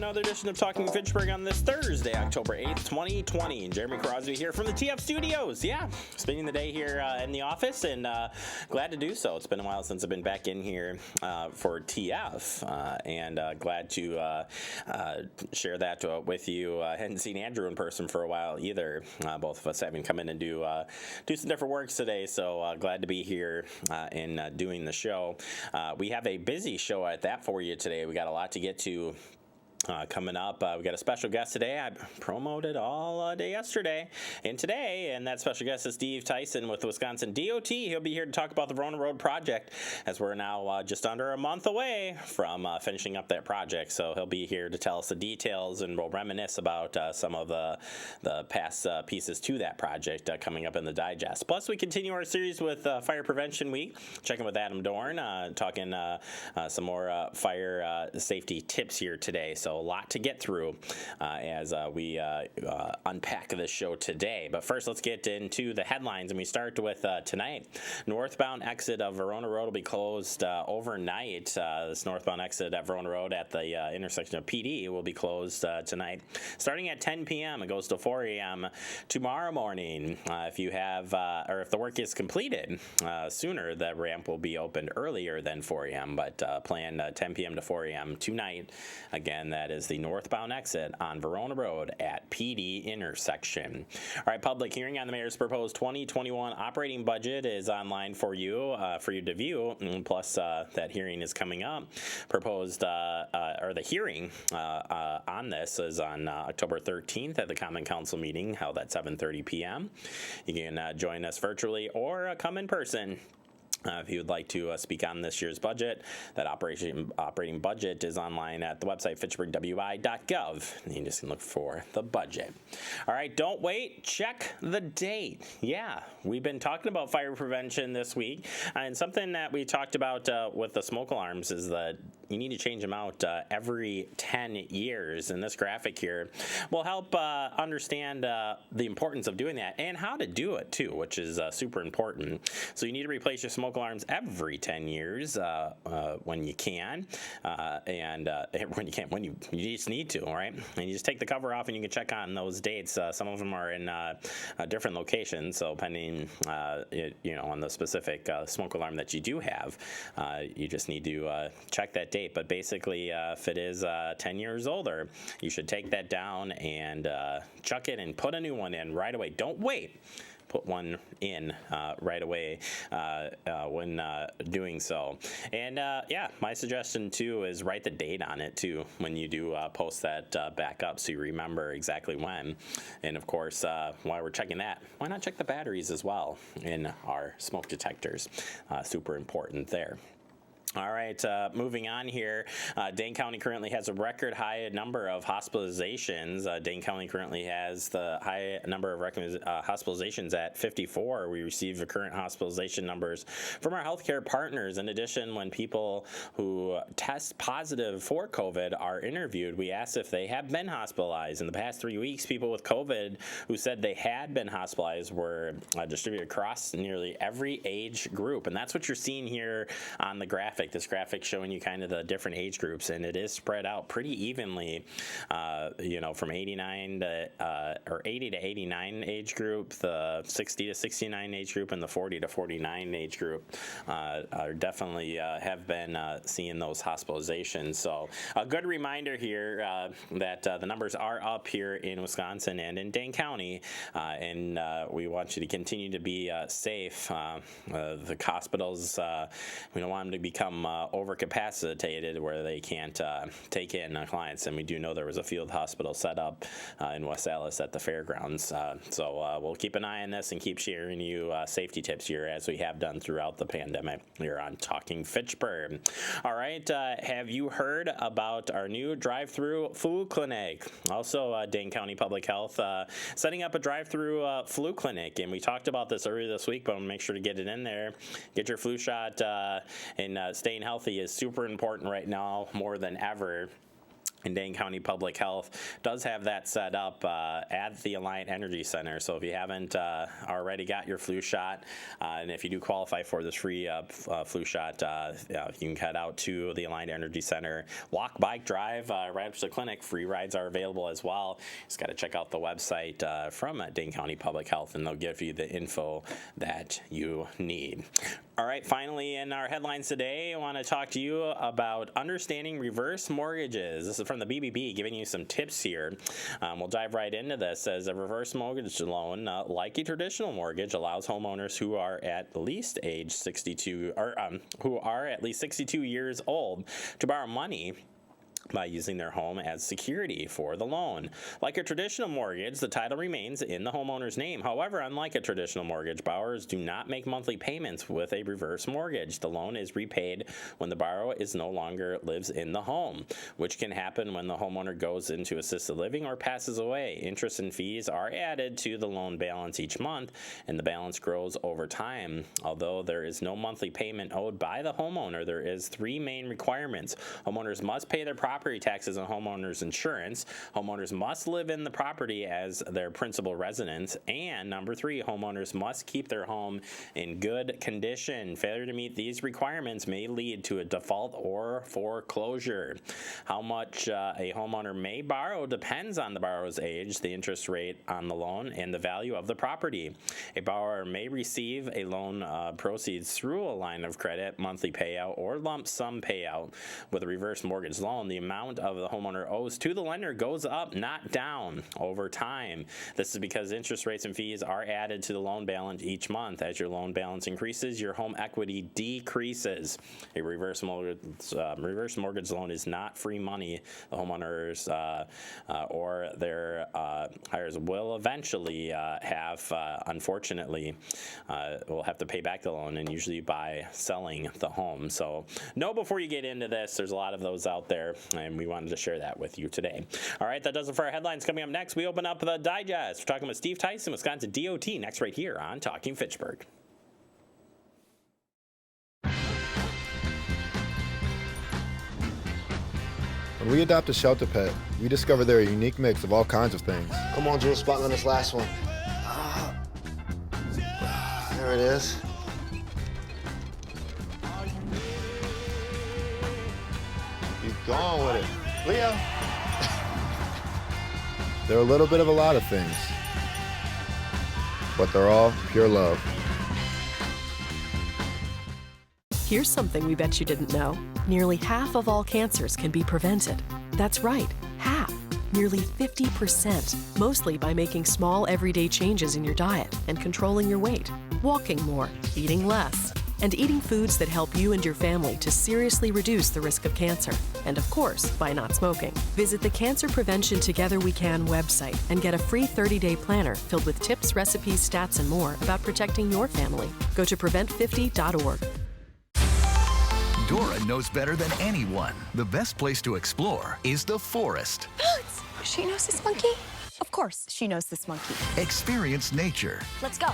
another edition of Talking Fitchburg on this Thursday, October 8th, 2020. Jeremy Crosby here from the TF Studios. Yeah, spending the day here in the office, and glad to do so. It's been a while since I've been back in here for TF, and glad to share that with you. I hadn't seen Andrew in person for a while either. Both of us having come in and do some different works today, so glad to be here and doing the show. We have a busy show at that for you today. We got a lot to get to. Coming up, we got a special guest today. I promoted all day yesterday and today, and that special guest is Steve Tyson with Wisconsin DOT. He'll be here to talk about the Verona Road project, as we're now just under a month away from finishing up that project. So he'll be here to tell us the details, and we'll reminisce about some of the past pieces to that project coming up in the digest. Plus, we continue our series with Fire Prevention Week, checking with Adam Dorn, talking some more fire safety tips here today. So a lot to get through as we unpack this show today. But first, let's get into the headlines, and we start with tonight. Northbound exit of Verona Road will be closed overnight. This northbound exit at Verona Road at the intersection of PD will be closed tonight, starting at 10 p.m. It goes to 4 a.m. tomorrow morning. If you have, or if the work is completed sooner, the ramp will be opened earlier than 4 a.m., but planned 10 p.m. to 4 a.m. tonight. Again, that is the northbound exit on Verona Road at PD intersection. All right, public hearing on the mayor's proposed 2021 operating budget is online for you to view. Plus, that hearing is coming up. The hearing on this is on October 13th at the Common Council meeting held at 7:30 p.m. You can join us virtually or come in person. If you would like to speak on this year's budget, that operating budget is online at the website fitchburgwi.gov. You just can look for the budget. All right, don't wait. Check the date. Yeah, we've been talking about fire prevention this week, and something that we talked about with the smoke alarms is that you need to change them out every 10 years. And this graphic here will help understand the importance of doing that and how to do it too, which is super important. So you need to replace your smoke alarms every 10 years when you can, when you just need to, all right? And you just take the cover off and you can check on those dates. Some of them are in different locations, so depending on the specific smoke alarm that you do have, you just need to check that date. But basically, if it is 10 years older, you should take that down and chuck it and put a new one in right away. Don't wait. Put one in right away when doing so. And my suggestion too is write the date on it too when you do post that back up, so you remember exactly when. And of course, while we're checking that, why not check the batteries as well in our smoke detectors? Super important there. All right, moving on here. Dane County currently has a record high number of hospitalizations. Dane County currently has the high number of hospitalizations at 54. We receive the current hospitalization numbers from our healthcare partners. In addition, when people who test positive for COVID are interviewed, we ask if they have been hospitalized. In the past 3 weeks, people with COVID who said they had been hospitalized were distributed across nearly every age group. And that's what you're seeing here on the graphic. This graphic showing you kind of the different age groups, and it is spread out pretty evenly, from 89 to 80 to 89 age group, the 60 to 69 age group, and the 40 to 49 age group are definitely have been seeing those hospitalizations. So a good reminder here that the numbers are up here in Wisconsin and in Dane County, and we want you to continue to be safe. The hospitals, we don't want them to become overcapacitated where they can't take in clients, and we do know there was a field hospital set up in West Allis at the fairgrounds, so we'll keep an eye on this and keep sharing you safety tips here as we have done throughout the pandemic here on Talking Fitchburg. All right, have you heard about our new drive-through flu clinic? Also, Dane County Public Health setting up a drive-through flu clinic, and we talked about this earlier this week, but I'll make sure to get it in there. Get your flu shot, and staying healthy is super important right now, more than ever. And Dane County Public Health does have that set up at the Alliant Energy Center. So if you haven't already got your flu shot, and if you do qualify for this free flu shot, you can head out to the Alliant Energy Center. Walk, bike, drive right up to the clinic. Free rides are available as well. Just got to check out the website from Dane County Public Health, and they'll give you the info that you need. All right, finally in our headlines today, I want to talk to you about understanding reverse mortgages. This is from the BBB, giving you some tips here. We'll dive right into this. As a reverse mortgage loan, like a traditional mortgage, allows homeowners who are at least age 62 or who are at least 62 years old to borrow money by using their home as security for the loan. Like a traditional mortgage, the title remains in the homeowner's name. However, unlike a traditional mortgage, borrowers do not make monthly payments with a reverse mortgage. The loan is repaid when the borrower is no longer lives in the home, which can happen when the homeowner goes into assisted living or passes away. Interest and fees are added to the loan balance each month, and the balance grows over time. Although there is no monthly payment owed by the homeowner, there is 3 main requirements. Homeowners must pay their property taxes and homeowners insurance. Homeowners must live in the property as their principal residence. And number 3, homeowners must keep their home in good condition. Failure to meet these requirements may lead to a default or foreclosure. How much a homeowner may borrow depends on the borrower's age, the interest rate on the loan, and the value of the property. A borrower may receive a loan proceeds through a line of credit, monthly payout, or lump sum payout. With a reverse mortgage loan, the amount of the homeowner owes to the lender goes up, not down, over time. This is because interest rates and fees are added to the loan balance each month. As your loan balance increases, your home equity decreases. A reverse mortgage loan is not free money. The homeowners or their hires will eventually unfortunately, will have to pay back the loan, and usually by selling the home. So know before you get into this, there's a lot of those out there, and we wanted to share that with you today. All right, that does it for our headlines. Coming up next, we open up the digest. We're talking with Steve Tyson, Wisconsin DOT, next right here on Talking Fitchburg. When we adopt a shelter pet, we discover they're a unique mix of all kinds of things. Come on, Jules, spot on this last one. There it is. Keep going with it. Leo. They're a little bit of a lot of things, but they're all pure love. Here's something we bet you didn't know. Nearly half of all cancers can be prevented. That's right, half. Nearly 50%, mostly by making small everyday changes in your diet and controlling your weight, walking more, eating less, and eating foods that help you and your family to seriously reduce the risk of cancer. And of course, by not smoking. Visit the Cancer Prevention Together We Can website and get a free 30-day planner filled with tips, recipes, stats, and more about protecting your family. Go to prevent50.org. Dora knows better than anyone. The best place to explore is the forest. Boots! She knows this monkey? Of course she knows this monkey. Experience nature. Let's go.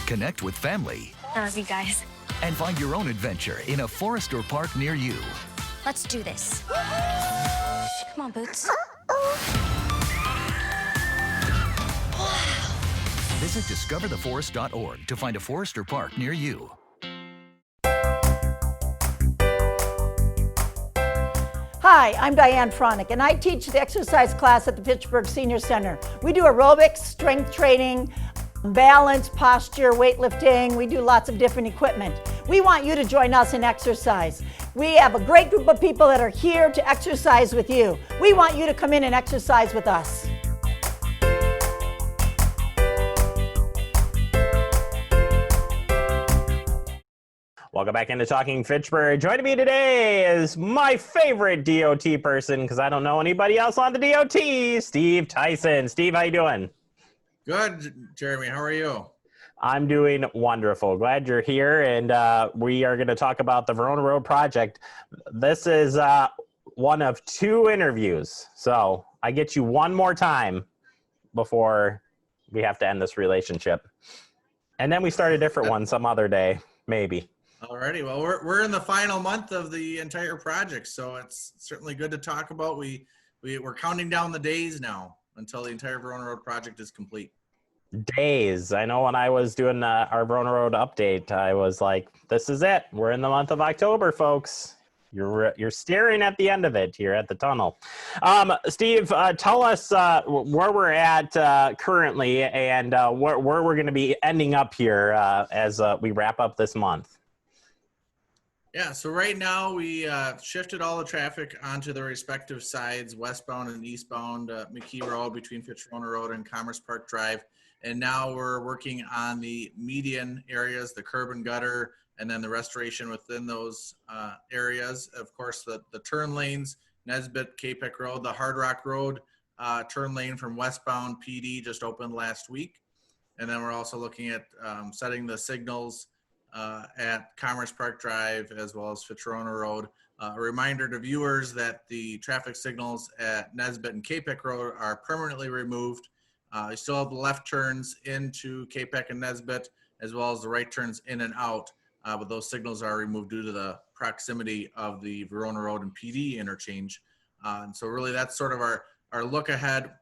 Connect with family. I love you guys. And find your own adventure in a forest or park near you. Let's do this. Come on, Boots. Visit discovertheforest.org to find a forest or park near you. Hi, I'm Diane Fronick, and I teach the exercise class at the Fitchburg Senior Center. We do aerobics, strength training, balance, posture, weightlifting. We do lots of different equipment. We want you to join us in exercise. We have a great group of people that are here to exercise with you. We want you to come in and exercise with us. Welcome back into Talking Fitchburg. Joining me today is my favorite DOT person, because I don't know anybody else on the DOT, Steve Tyson. Steve, how you doing? Good, Jeremy. How are you? I'm doing wonderful. Glad you're here, and we are going to talk about the Verona Road project. This is one of 2 interviews, so I get you one more time before we have to end this relationship. And then we start a different one some other day, maybe. Alrighty, well, we're in the final month of the entire project, so it's certainly good to talk about. We're counting down the days now until the entire Verona Road project is complete. Days. I know when I was doing our Verona Road update, I was like, "This is it. We're in the month of October, folks. You're staring at the end of it here at the tunnel." Steve, tell us where we're at currently and where we're going to be ending up here as we wrap up this month. Yeah, so right now we shifted all the traffic onto the respective sides, westbound and eastbound, McKee Road between Fitchburg Road and Commerce Park Drive. And now we're working on the median areas, the curb and gutter, and then the restoration within those areas. Of course, the turn lanes, Nesbitt, Capeck Road, the Hard Rock Road turn lane from westbound PD just opened last week. And then we're also looking at setting the signals at Commerce Park Drive as well as Fitchburg Road. A reminder to viewers that the traffic signals at Nesbitt and Capeck Road are permanently removed. You still have the left turns into Capeck and Nesbitt, as well as the right turns in and out, but those signals are removed due to the proximity of the Verona Road and PD interchange. And so really that's sort of our look ahead.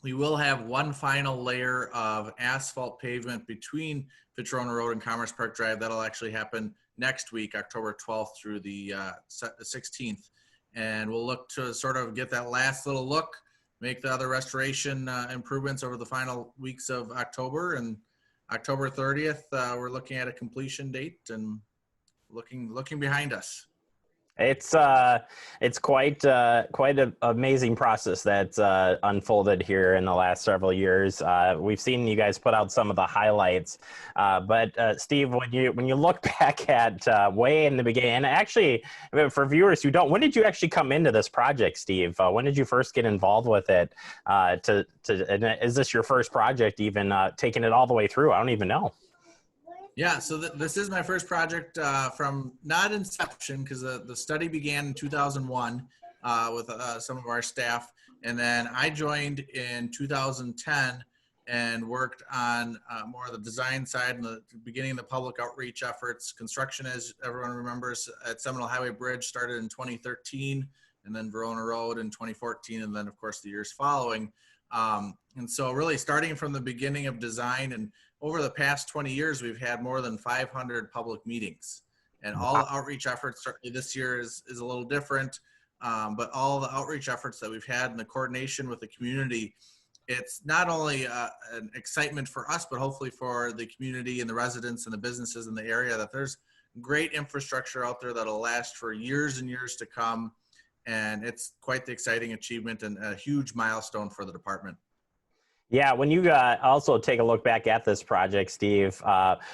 We will have one final layer of asphalt pavement between Fitchburg Road and Commerce Park Drive. That'll actually happen next week, October 12th through the 16th. And we'll look to sort of get that last little look, make the other restoration improvements over the final weeks of October. And October 30th, we're looking at a completion date and looking behind us. It's quite an amazing process that's unfolded here in the last several years. We've seen you guys put out some of the highlights, but Steve, when you look back at way in the beginning, and actually for viewers who don't, when did you actually come into this project, Steve? When did you first get involved with it? And is this your first project, even taking it all the way through? I don't even know. Yeah, so this is my first project from not inception, because the study began in 2001 with some of our staff. And then I joined in 2010 and worked on more of the design side and the beginning of the public outreach efforts. Construction, as everyone remembers, at Seminole Highway Bridge started in 2013, and then Verona Road in 2014, and then, of course, the years following. And so really starting from the beginning of design, and over the past 20 years, we've had more than 500 public meetings, and all the outreach efforts. Certainly this year is a little different, but all the outreach efforts that we've had and the coordination with the community, it's not only an excitement for us, but hopefully for the community and the residents and the businesses in the area, that there's great infrastructure out there that'll last for years and years to come. And it's quite the exciting achievement and a huge milestone for the department. Yeah, when you also take a look back at this project, Steve,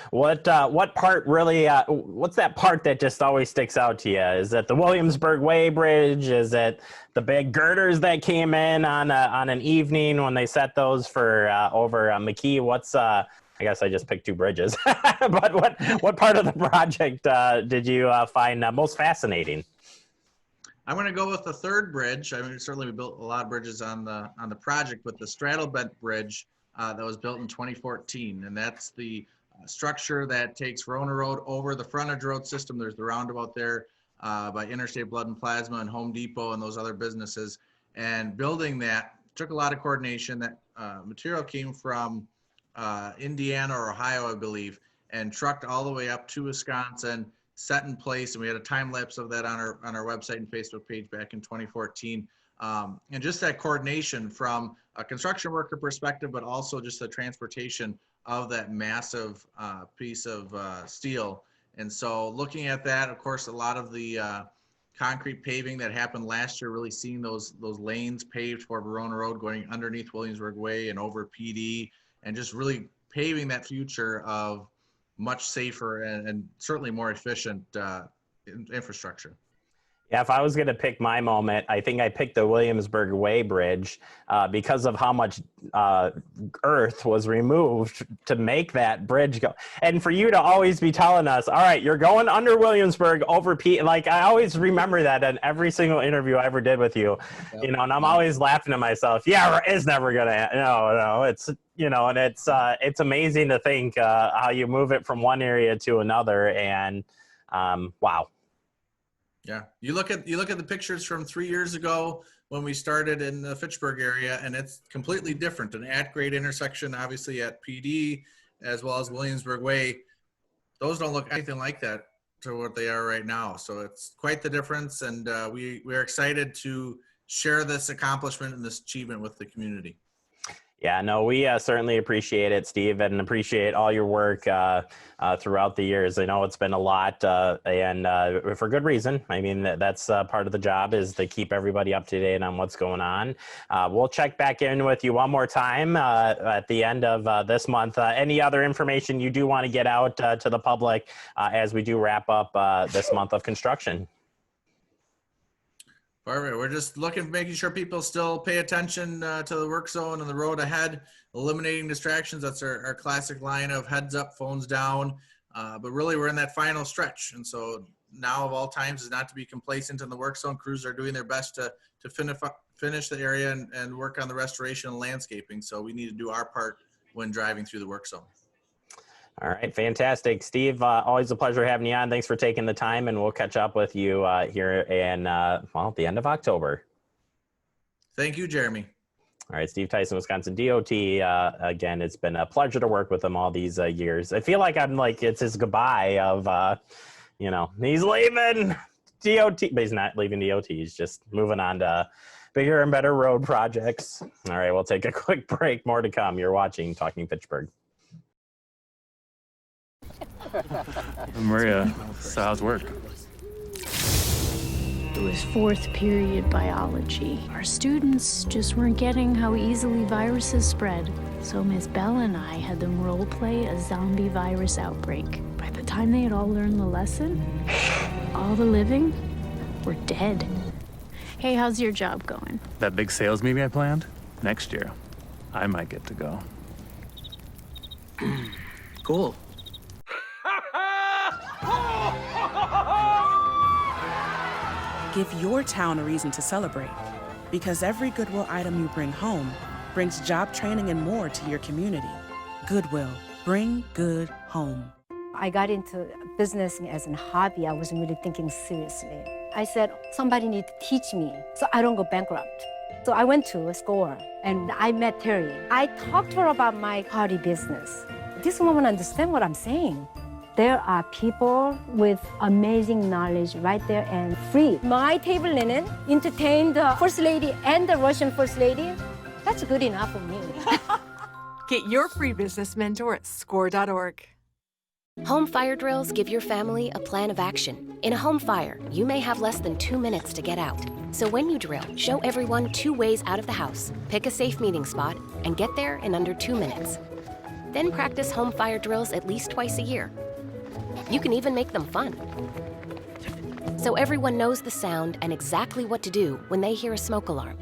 what part really, what's that part that just always sticks out to you? Is it the Williamsburg Way Bridge? Is it the big girders that came in on an evening when they set those for over McKee? What's I guess I just picked two bridges, but what part of the project did you find most fascinating? I'm going to go with the third bridge. I mean, certainly we built a lot of bridges on the project, but the Straddle Bent Bridge that was built in 2014, and that's the structure that takes Verona Road over the frontage road system. There's the roundabout there by Interstate Blood and Plasma and Home Depot and those other businesses. And building that took a lot of coordination. That material came from Indiana or Ohio, I believe, and trucked all the way up to Wisconsin, set in place, and we had a time lapse of that on our website and Facebook page back in 2014. And just that coordination from a construction worker perspective, but also just the transportation of that massive piece of steel. And so looking at that, of course, a lot of the concrete paving that happened last year, really seeing those lanes paved for Verona Road going underneath Williamsburg Way and over PD, and just really paving that future of much safer and certainly more efficient infrastructure. Yeah, if I was going to pick my moment, I think I picked the Williamsburg Way Bridge because of how much earth was removed to make that bridge go. And for you to always be telling us, all right, you're going under Williamsburg over P. Like, I always remember that in every single interview I ever did with you, you know, and I'm always laughing to myself. Yeah, it's never going to, no, it's, you know, and it's amazing to think how you move it from one area to another. And Wow. Yeah, you look at the pictures from 3 years ago when we started in the Fitchburg area, and it's completely different. An at-grade intersection, obviously at PD, as well as Williamsburg Way. Those don't look anything like that to what they are right now. So it's quite the difference, and we're excited to share this accomplishment and this achievement with the community. Yeah, no, we certainly appreciate it, Steve, and appreciate all your work throughout the years. I know it's been a lot, and for good reason. I mean, that's part of the job, is to keep everybody up to date on what's going on. We'll check back in with you one more time at the end of this month. Any other information you do want to get out to the public as we do wrap up this month of construction? Perfect. We're just making sure people still pay attention to the work zone and the road ahead, eliminating distractions. That's our classic line of heads up, phones down. But really, we're in that final stretch. And so now of all times is not to be complacent in the work zone. Crews are doing their best to finish the area and work on the restoration and landscaping. So we need to do our part when driving through the work zone. All right, fantastic. Steve, always a pleasure having you on. Thanks for taking the time, and we'll catch up with you here in, at the end of October. Thank you, Jeremy. All right, Steve Tyson, Wisconsin DOT. Again, it's been a pleasure to work with him all these years. I feel like it's his goodbye of, he's leaving DOT, but he's not leaving DOT. He's just moving on to bigger and better road projects. All right, we'll take a quick break. More to come. You're watching Talking Fitchburg. Maria, so how's work? It was fourth period biology. Our students just weren't getting how easily viruses spread. So Miss Bell and I had them role play a zombie virus outbreak. By the time they had all learned the lesson, all the living were dead. Hey, how's your job going? That big sales meeting I planned? Next year, I might get to go. Cool. Give your town a reason to celebrate, because every Goodwill item you bring home brings job training and more to your community. Goodwill, bring good home. I got into business as a hobby. I wasn't really thinking seriously. I said, somebody need to teach me so I don't go bankrupt. So I went to a store and I met Terry. I talked to her about my party business. This woman understands what I'm saying. There are people with amazing knowledge right there and free. My table linen entertained the First Lady and the Russian First Lady. That's good enough for me. Get your free business mentor at score.org. Home fire drills give your family a plan of action. In a home fire, you may have less than 2 minutes to get out. So when you drill, show everyone 2 ways out of the house, pick a safe meeting spot, and get there in under 2 minutes. Then practice home fire drills at least twice a year. You can even make them fun. So everyone knows the sound and exactly what to do when they hear a smoke alarm.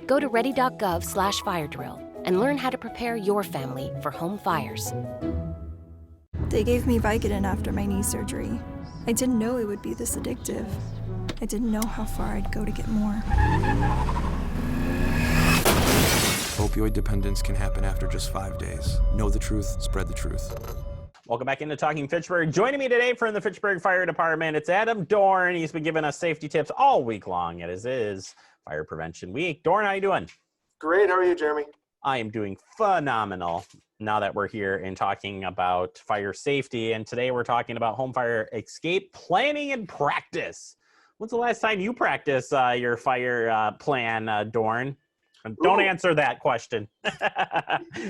Go to ready.gov/fire drill and learn how to prepare your family for home fires. They gave me Vicodin after my knee surgery. I didn't know it would be this addictive. I didn't know how far I'd go to get more. Opioid dependence can happen after just 5 days. Know the truth, spread the truth. Welcome back into Talking Fitchburg. Joining me today from the Fitchburg Fire Department, it's Adam Dorn. He's been giving us safety tips all week long. It is Fire Prevention Week. Dorn, how you doing? Great. How are you, Jeremy? I am doing phenomenal now that we're here and talking about fire safety. And today we're talking about home fire escape planning and practice. When's the last time you practiced your fire plan, Dorn? Don't answer that question.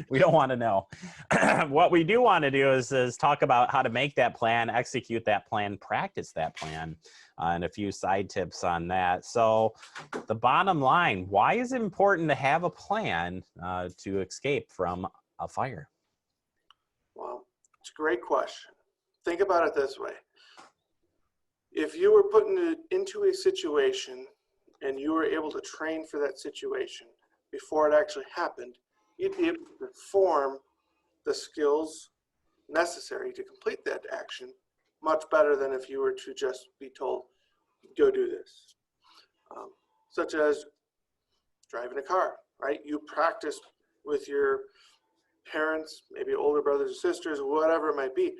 We don't want to know. What we do want to do is talk about how to make that plan, execute that plan, practice that plan, and a few side tips on that. So the bottom line, why is it important to have a plan to escape from a fire? Well, it's a great question. Think about it this way. If you were put into a situation and you were able to train for that situation before it actually happened, you'd be able to perform the skills necessary to complete that action much better than if you were to just be told, go do this. Such as driving a car, right? You practice with your parents, maybe older brothers or sisters, whatever it might be,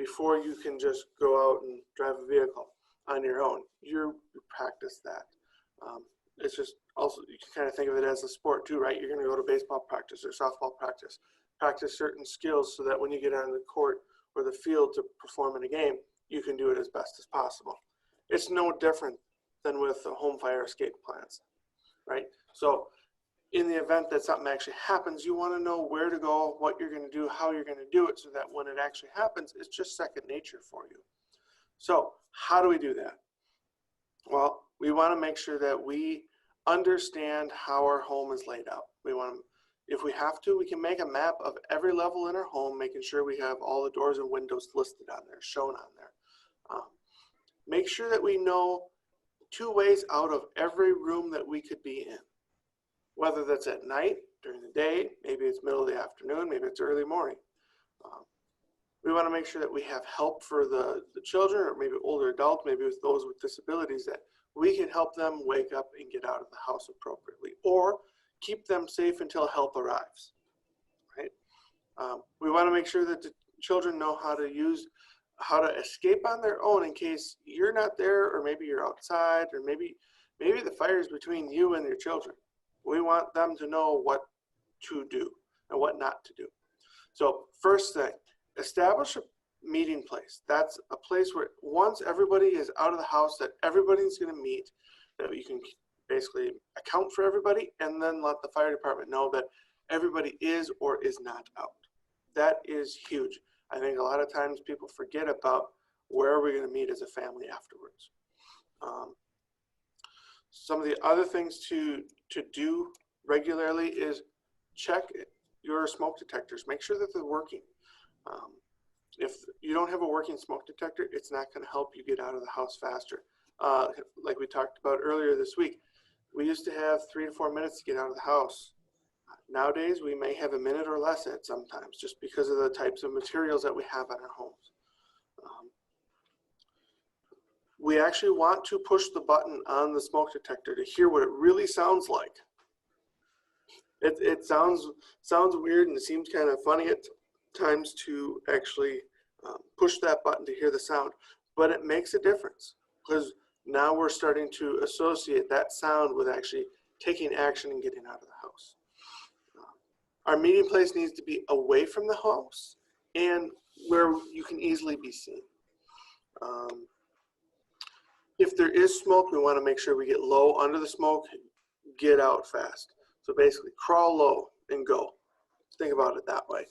before you can just go out and drive a vehicle on your own. You practice that. It's just also, you can kind of think of it as a sport too, right? You're going to go to baseball practice or softball practice certain skills so that when you get on the court or the field to perform in a game, you can do it as best as possible. It's no different than with the home fire escape plans, right? So in the event that something actually happens, you want to know where to go, what you're going to do, how you're going to do it, so that when it actually happens, it's just second nature for you. So how do we do that? Well, we want to make sure that we understand how our home is laid out. We want to, if we have to, we can make a map of every level in our home, making sure we have all the doors and windows listed on there, shown on there. Make sure that we know 2 ways out of every room that we could be in, whether that's at night, during the day, maybe it's middle of the afternoon, maybe it's early morning. We want to make sure that we have help for the children, or maybe older adults, maybe with those with disabilities, that we can help them wake up and get out of the house appropriately, or keep them safe until help arrives, right? We want to make sure that the children know how to escape on their own in case you're not there, or maybe you're outside, or maybe the fire is between you and your children. We want them to know what to do and what not to do. So first thing, establish a meeting place. That's a place where once everybody is out of the house, that everybody's going to meet, that you can basically account for everybody, and then let the fire department know that everybody is or is not out. That is huge. I think a lot of times people forget about where are we going to meet as a family afterwards. Some of the other things to do regularly is check your smoke detectors. Make sure that they're working. If you don't have a working smoke detector, it's not going to help you get out of the house faster. Like we talked about earlier this week, we used to have 3 to 4 minutes to get out of the house. Nowadays, we may have a minute or less at sometimes, just because of the types of materials that we have in our homes. We actually want to push the button on the smoke detector to hear what it really sounds like. It sounds weird, and it seems kind of funny at times to actually push that button to hear the sound, but it makes a difference, because now we're starting to associate that sound with actually taking action and getting out of the house. Our meeting place needs to be away from the house and where you can easily be seen. If there is smoke, we want to make sure we get low under the smoke, get out fast. So basically crawl low and go. Think about it that way.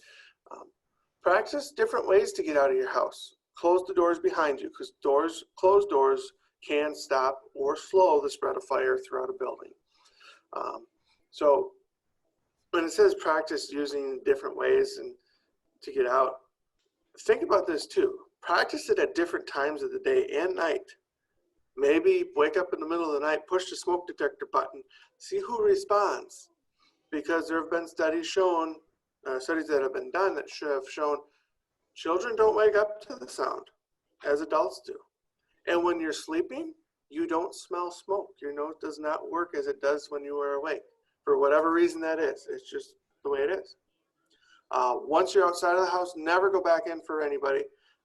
Practice different ways to get out of your house. Close the doors behind you, because closed doors can stop or slow the spread of fire throughout a building. So when it says practice using different ways and to get out, think about this too. Practice it at different times of the day and night. Maybe wake up in the middle of the night, push the smoke detector button, see who responds. Because there have been studies that have been done that have shown children don't wake up to the sound as adults do. And when you're sleeping, you don't smell smoke. Your nose does not work as it does when you are awake. For whatever reason that is, it's just the way it is. Once you're outside of the house, never go back in for anybody.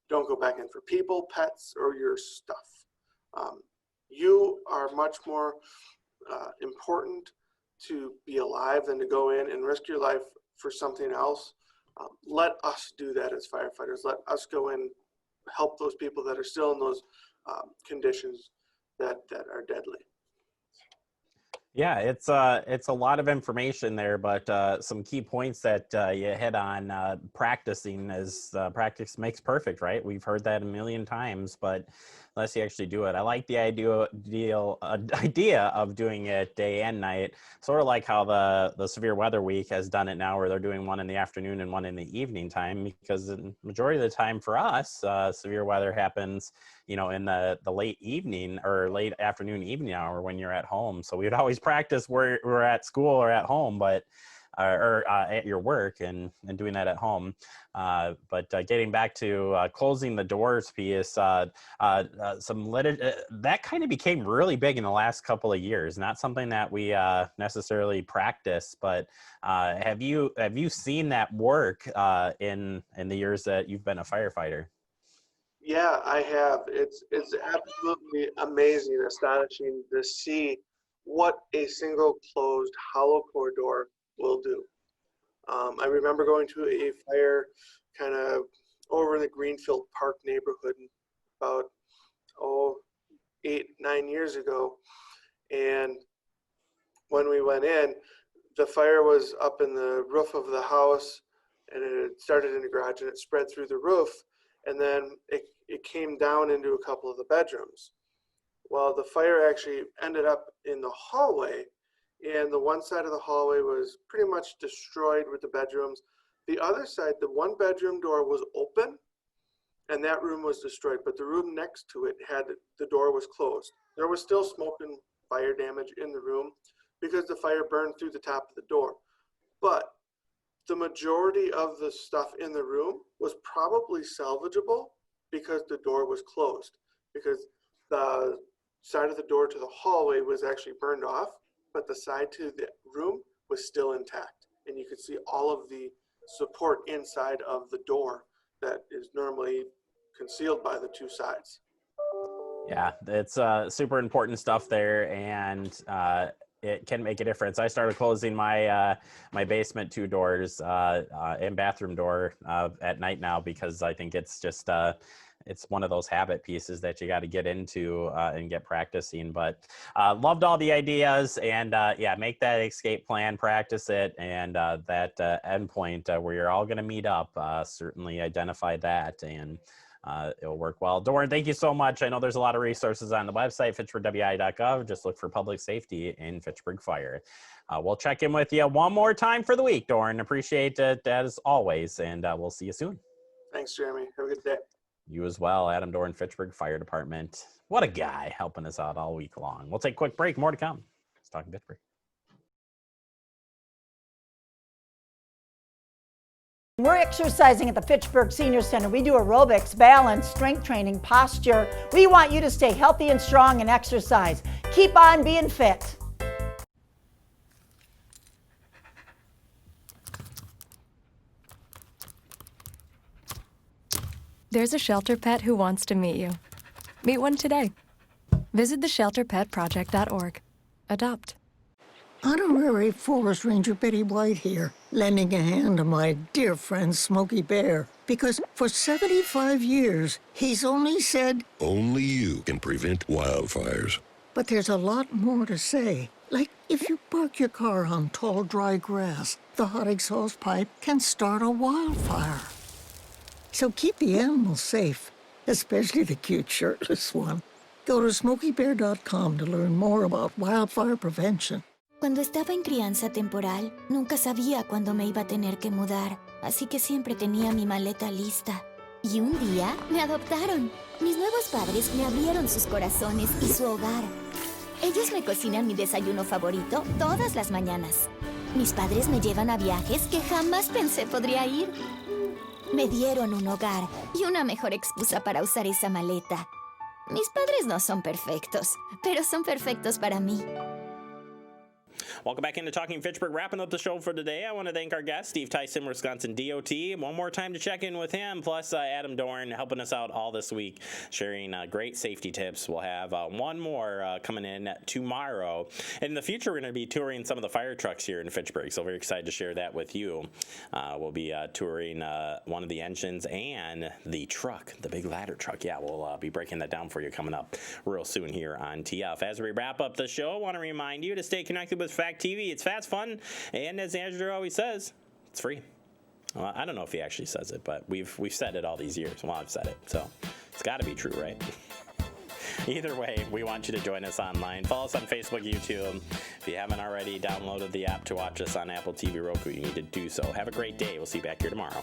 Don't go back in for people, pets, or your stuff. You are much more important to be alive than to go in and risk your life for something else. Let us do that as firefighters. Let us go in, help those people that are still in those conditions that are deadly. Yeah, it's a lot of information there, but some key points that you hit on. Practicing practice makes perfect, right? We've heard that a million times, but unless you actually do it, I like the idea of doing it day and night, sort of like how the Severe Weather Week has done it now, where they're doing one in the afternoon and one in the evening time, because the majority of the time for us, severe weather happens, in the late evening or late afternoon, evening hour when you're at home. So we would always practice where we're at school or at home, but at your work and doing that at home. But getting back to closing the doors piece, that kind of became really big in the last couple of years. Not something that we necessarily practice, but have you seen that work in the years that you've been a firefighter? Yeah, I have. It's absolutely amazing, astonishing to see what a single closed hollow core door will do. I remember going to a fire kind of over in the Greenfield Park neighborhood about 8-9 years ago, and when we went in, the fire was up in the roof of the house, and it had started in the garage and it spread through the roof, and then it came down into a couple of the bedrooms. Well, the fire actually ended up in the hallway, and the one side of the hallway was pretty much destroyed with the bedrooms. The other side, the one bedroom door was open, and that room was destroyed, but the room next to it had, the door was closed. There was still smoke and fire damage in the room because the fire burned through the top of the door. But the majority of the stuff in the room was probably salvageable because the door was closed, because the side of the door to the hallway was actually burned off, but the side to the room was still intact. And you could see all of the support inside of the door that is normally concealed by the two sides. Yeah, it's super important stuff there, and it can make a difference. I started closing my my basement 2 doors and bathroom door at night now, because I think it's just it's one of those habit pieces that you got to get into and get practicing. But loved all the ideas, and yeah, make that escape plan, practice it, and that endpoint where you're all going to meet up, certainly identify that, and it'll work well. Doran, thank you so much. I know there's a lot of resources on the website, fitchburgwi.gov. Just look for public safety in Fitchburg Fire. We'll check in with you one more time for the week, Doran. Appreciate it as always, and we'll see you soon. Thanks, Jeremy. Have a good day. You as well. Adam Doran, Fitchburg Fire Department. What a guy, helping us out all week long. We'll take a quick break. More to come. Let's talk Fitchburg. We're exercising at the Fitchburg Senior Center. We do aerobics, balance, strength training, posture. We want you to stay healthy and strong and exercise. Keep on being fit. There's a shelter pet who wants to meet you. Meet one today. Visit theshelterpetproject.org. Adopt. Honorary Forest Ranger Betty White here, lending a hand to my dear friend Smokey Bear. Because for 75 years, he's only said, only you can prevent wildfires. But there's a lot more to say. Like, if you park your car on tall, dry grass, the hot exhaust pipe can start a wildfire. So keep the animals safe, especially the cute shirtless one. Go to smokeybear.com to learn more about wildfire prevention. Cuando estaba en crianza temporal, nunca sabía cuándo me iba a tener que mudar, así que siempre tenía mi maleta lista. Y un día me adoptaron. Mis nuevos padres me abrieron sus corazones y su hogar. Ellos me cocinan mi desayuno favorito todas las mañanas. Mis padres me llevan a viajes que jamás pensé podría ir. Me dieron un hogar y una mejor excusa para usar esa maleta. Mis padres no son perfectos, pero son perfectos para mí. Welcome back into Talking Fitchburg. Wrapping up the show for today, I want to thank our guest, Steve Tyson, Wisconsin DOT. One more time to check in with him, plus Adam Doran helping us out all this week, sharing great safety tips. We'll have one more coming in tomorrow. And in the future, we're going to be touring some of the fire trucks here in Fitchburg, so very excited to share that with you. We'll be touring one of the engines and the truck, the big ladder truck. Yeah, we'll be breaking that down for you coming up real soon here on TF. As we wrap up the show, I want to remind you to stay connected with Fact TV. It's fast, fun, and as Andrew always says, it's free. Well, I don't know if he actually says it, but we've said it all these years. Well, I've said it, so it's got to be true, right? Either way, we want you to join us online. Follow us on Facebook, YouTube. If you haven't already downloaded the app to watch us on Apple TV, Roku, you need to do so. Have a great day. We'll see you back here tomorrow.